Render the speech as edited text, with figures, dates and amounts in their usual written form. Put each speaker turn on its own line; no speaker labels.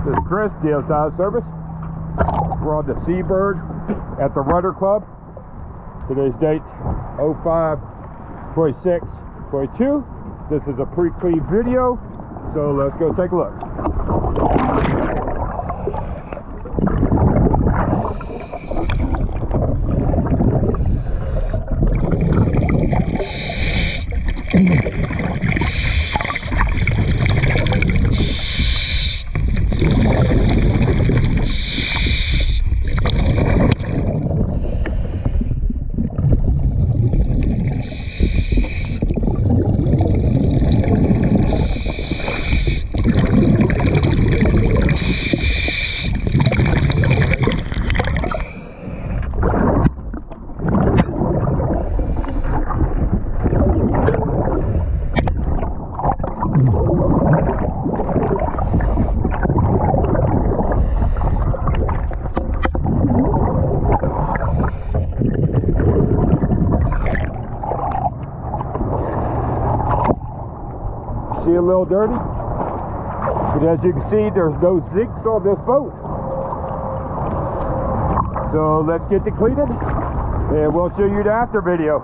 This is Chris, DSI Service. We're on the Seabird at the Rudder Club. Today's date 05/26/22. This is a pre-clean video, so let's go take a look. See, a little dirty, but as you can see, there's no zincs on this boat. So let's get to cleaning, and we'll show you the after video.